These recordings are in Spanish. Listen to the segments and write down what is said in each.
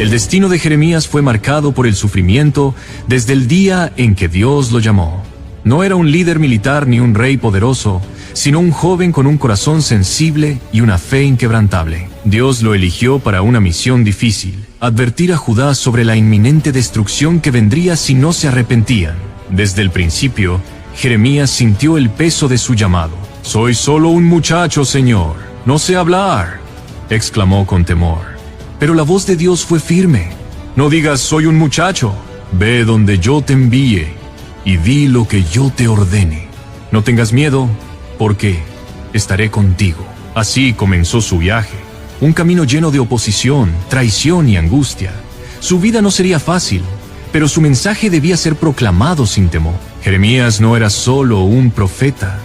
El destino de Jeremías fue marcado por el sufrimiento desde el día en que Dios lo llamó. No era un líder militar ni un rey poderoso, sino un joven con un corazón sensible y una fe inquebrantable. Dios lo eligió para una misión difícil: advertir a Judá sobre la inminente destrucción que vendría si no se arrepentían. Desde el principio, Jeremías sintió el peso de su llamado. «Soy solo un muchacho, Señor, no sé hablar», exclamó con temor. Pero la voz de Dios fue firme. «No digas soy un muchacho, ve donde yo te envíe y di lo que yo te ordene. No tengas miedo, porque estaré contigo». Así comenzó su viaje, un camino lleno de oposición, traición y angustia. Su vida no sería fácil, pero su mensaje debía ser proclamado sin temor. Jeremías no era solo un profeta,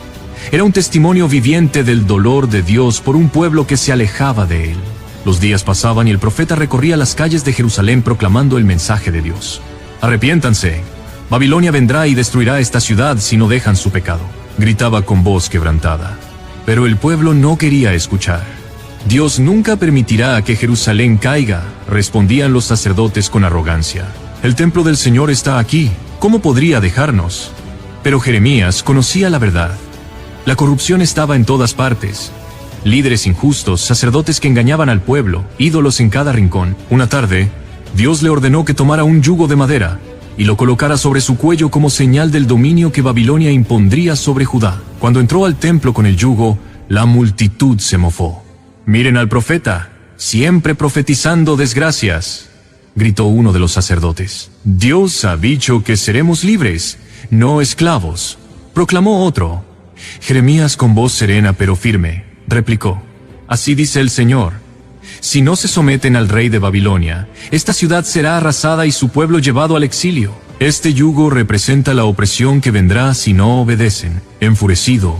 era un testimonio viviente del dolor de Dios por un pueblo que se alejaba de él. Los días pasaban y el profeta recorría las calles de Jerusalén proclamando el mensaje de Dios. «Arrepiéntanse, Babilonia vendrá y destruirá esta ciudad si no dejan su pecado», gritaba con voz quebrantada. Pero el pueblo no quería escuchar. «Dios nunca permitirá que Jerusalén caiga», respondían los sacerdotes con arrogancia. «El templo del Señor está aquí, ¿cómo podría dejarnos?». Pero Jeremías conocía la verdad. La corrupción estaba en todas partes. Líderes injustos, sacerdotes que engañaban al pueblo, ídolos en cada rincón. Una tarde, Dios le ordenó que tomara un yugo de madera y lo colocara sobre su cuello como señal del dominio que Babilonia impondría sobre Judá. Cuando entró al templo con el yugo, la multitud se mofó. «Miren al profeta, siempre profetizando desgracias», gritó uno de los sacerdotes. «Dios ha dicho que seremos libres, no esclavos», proclamó otro. Jeremías, con voz serena pero firme, replicó: «Así dice el Señor, si no se someten al rey de Babilonia, esta ciudad será arrasada y su pueblo llevado al exilio. Este yugo representa la opresión que vendrá si no obedecen». Enfurecido,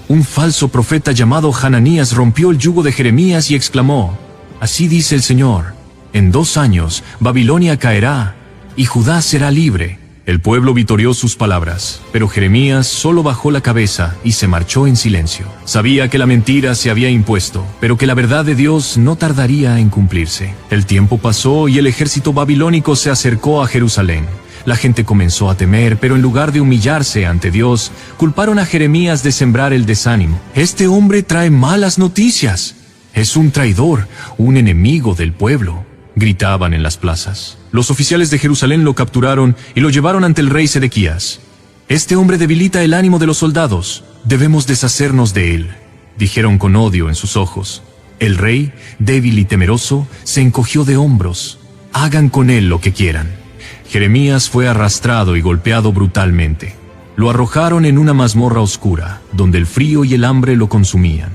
un falso profeta llamado Hananías rompió el yugo de Jeremías y exclamó: «Así dice el Señor, en 2 años Babilonia caerá y Judá será libre». El pueblo vitorió sus palabras, pero Jeremías solo bajó la cabeza y se marchó en silencio. Sabía que la mentira se había impuesto, pero que la verdad de Dios no tardaría en cumplirse. El tiempo pasó y el ejército babilónico se acercó a Jerusalén. La gente comenzó a temer, pero en lugar de humillarse ante Dios, culparon a Jeremías de sembrar el desánimo. «Este hombre trae malas noticias. Es un traidor, un enemigo del pueblo», gritaban en las plazas. Los oficiales de Jerusalén lo capturaron y lo llevaron ante el rey Sedequías. «Este hombre debilita el ánimo de los soldados. Debemos deshacernos de él», dijeron con odio en sus ojos. El rey, débil y temeroso, se encogió de hombros. «Hagan con él lo que quieran». Jeremías fue arrastrado y golpeado brutalmente. Lo arrojaron en una mazmorra oscura, donde el frío y el hambre lo consumían.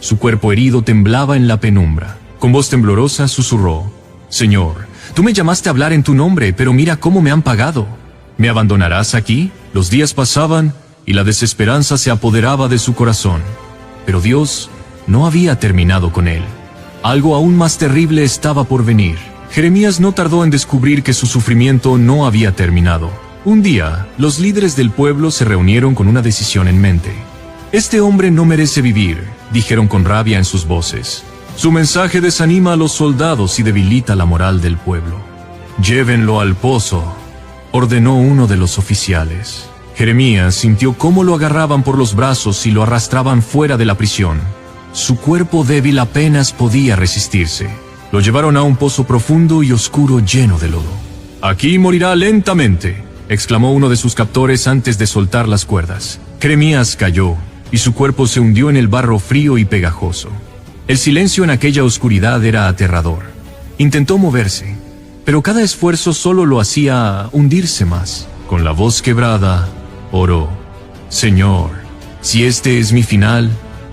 Su cuerpo herido temblaba en la penumbra. Con voz temblorosa susurró: «Señor, tú me llamaste a hablar en tu nombre, pero mira cómo me han pagado. ¿Me abandonarás aquí?». Los días pasaban y la desesperanza se apoderaba de su corazón. Pero Dios no había terminado con él. Algo aún más terrible estaba por venir. Jeremías no tardó en descubrir que su sufrimiento no había terminado. Un día, los líderes del pueblo se reunieron con una decisión en mente. «Este hombre no merece vivir», dijeron con rabia en sus voces. «Su mensaje desanima a los soldados y debilita la moral del pueblo». «Llévenlo al pozo», ordenó uno de los oficiales. Jeremías sintió cómo lo agarraban por los brazos y lo arrastraban fuera de la prisión. Su cuerpo débil apenas podía resistirse. Lo llevaron a un pozo profundo y oscuro lleno de lodo. «Aquí morirá lentamente», exclamó uno de sus captores antes de soltar las cuerdas. Jeremías cayó y su cuerpo se hundió en el barro frío y pegajoso. El silencio en aquella oscuridad era aterrador. Intentó moverse, pero cada esfuerzo solo lo hacía hundirse más. Con la voz quebrada, oró: «Señor, si este es mi final,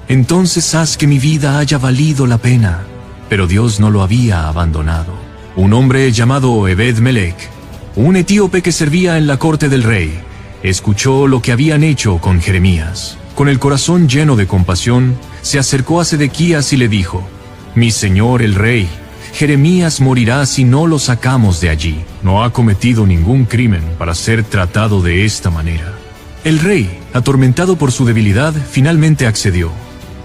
entonces haz que mi vida haya valido la pena». Pero Dios no lo había abandonado. Un hombre llamado Ebed-Melech, un etíope que servía en la corte del rey, escuchó lo que habían hecho con Jeremías. Con el corazón lleno de compasión, se acercó a Sedequías y le dijo: «Mi señor el rey, Jeremías morirá si no lo sacamos de allí. No ha cometido ningún crimen para ser tratado de esta manera». El rey, atormentado por su debilidad, finalmente accedió.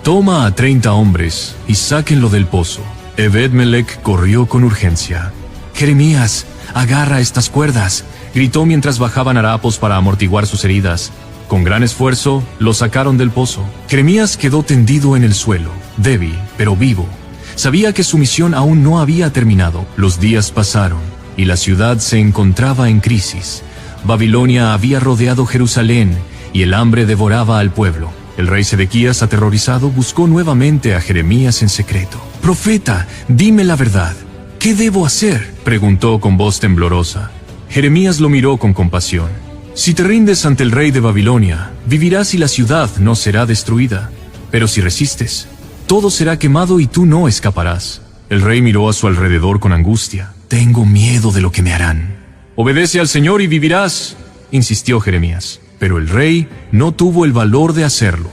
«Toma a 30 hombres y sáquenlo del pozo». Ebed-Melech corrió con urgencia. «Jeremías, agarra estas cuerdas», gritó mientras bajaban harapos para amortiguar sus heridas. Con gran esfuerzo, lo sacaron del pozo. Jeremías quedó tendido en el suelo, débil, pero vivo. Sabía que su misión aún no había terminado. Los días pasaron, y la ciudad se encontraba en crisis. Babilonia había rodeado Jerusalén, y el hambre devoraba al pueblo. El rey Sedequías, aterrorizado, buscó nuevamente a Jeremías en secreto. «Profeta, dime la verdad. ¿Qué debo hacer?», preguntó con voz temblorosa. Jeremías lo miró con compasión. «Si te rindes ante el rey de Babilonia, vivirás y la ciudad no será destruida. Pero si resistes, todo será quemado y tú no escaparás». El rey miró a su alrededor con angustia. «Tengo miedo de lo que me harán». «Obedece al Señor y vivirás», insistió Jeremías. Pero el rey no tuvo el valor de hacerlo.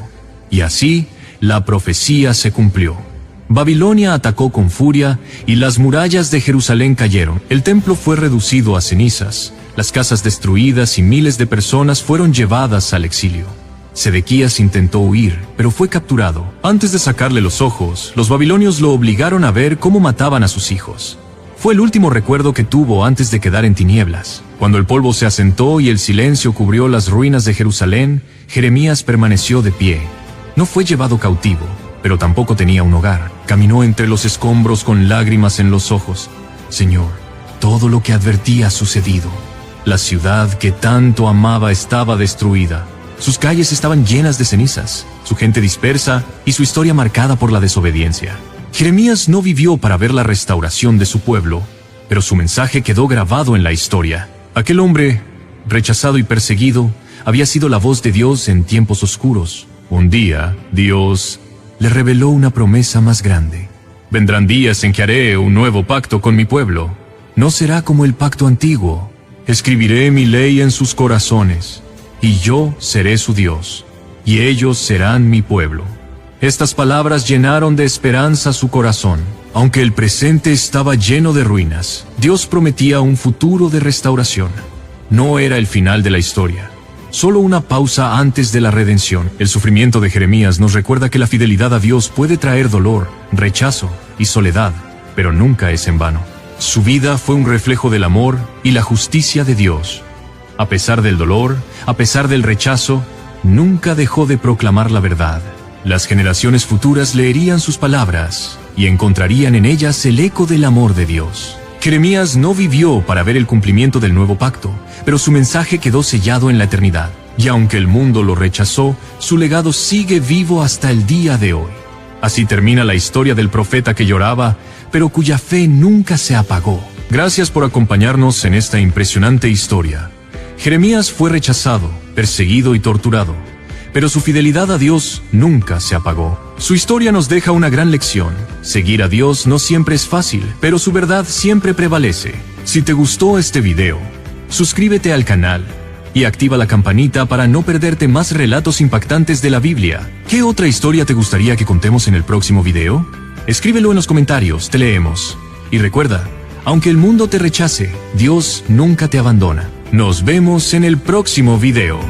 Y así, la profecía se cumplió. Babilonia atacó con furia y las murallas de Jerusalén cayeron. El templo fue reducido a cenizas, las casas destruidas y miles de personas fueron llevadas al exilio. Sedequías intentó huir, pero fue capturado. Antes de sacarle los ojos, los babilonios lo obligaron a ver cómo mataban a sus hijos. Fue el último recuerdo que tuvo antes de quedar en tinieblas. Cuando el polvo se asentó y el silencio cubrió las ruinas de Jerusalén, Jeremías permaneció de pie. No fue llevado cautivo, pero tampoco tenía un hogar. Caminó entre los escombros con lágrimas en los ojos. «Señor, todo lo que advertí ha sucedido. La ciudad que tanto amaba estaba destruida. Sus calles estaban llenas de cenizas, su gente dispersa y su historia marcada por la desobediencia». Jeremías no vivió para ver la restauración de su pueblo, pero su mensaje quedó grabado en la historia. Aquel hombre, rechazado y perseguido, había sido la voz de Dios en tiempos oscuros. Un día, Dios le reveló una promesa más grande. «Vendrán días en que haré un nuevo pacto con mi pueblo. No será como el pacto antiguo. Escribiré mi ley en sus corazones, y yo seré su Dios, y ellos serán mi pueblo». Estas palabras llenaron de esperanza su corazón. Aunque el presente estaba lleno de ruinas, Dios prometía un futuro de restauración. No era el final de la historia, solo una pausa antes de la redención. El sufrimiento de Jeremías nos recuerda que la fidelidad a Dios puede traer dolor, rechazo y soledad, pero nunca es en vano. Su vida fue un reflejo del amor y la justicia de Dios. A pesar del dolor, a pesar del rechazo, nunca dejó de proclamar la verdad. Las generaciones futuras leerían sus palabras y encontrarían en ellas el eco del amor de Dios. Jeremías no vivió para ver el cumplimiento del nuevo pacto, pero su mensaje quedó sellado en la eternidad. Y aunque el mundo lo rechazó, su legado sigue vivo hasta el día de hoy. Así termina la historia del profeta que lloraba, pero cuya fe nunca se apagó. Gracias por acompañarnos en esta impresionante historia. Jeremías fue rechazado, perseguido y torturado, pero su fidelidad a Dios nunca se apagó. Su historia nos deja una gran lección. Seguir a Dios no siempre es fácil, pero su verdad siempre prevalece. Si te gustó este video, suscríbete al canal y activa la campanita para no perderte más relatos impactantes de la Biblia. ¿Qué otra historia te gustaría que contemos en el próximo video? Escríbelo en los comentarios, te leemos. Y recuerda, aunque el mundo te rechace, Dios nunca te abandona. Nos vemos en el próximo video.